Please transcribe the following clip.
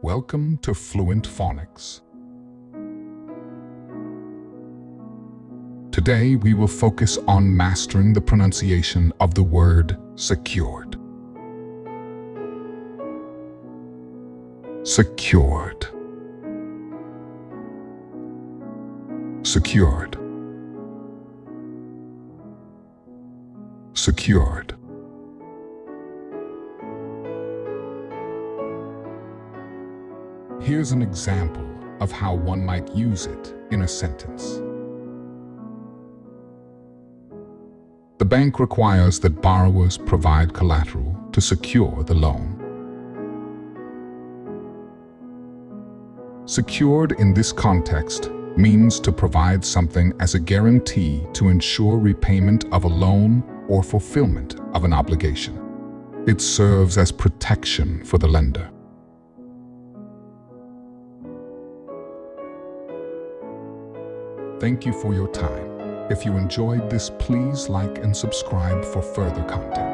Welcome to Fluent Phonics. Today we will focus on mastering the pronunciation of the word secured. Secured. Secured. Secured. Here's an example of how one might use it in a sentence. The bank requires that borrowers provide collateral to secure the loan. Secured in this context means to provide something as a guarantee to ensure repayment of a loan or fulfillment of an obligation. It serves as protection for the lender. Thank you for your time. If you enjoyed this, please like and subscribe for further content.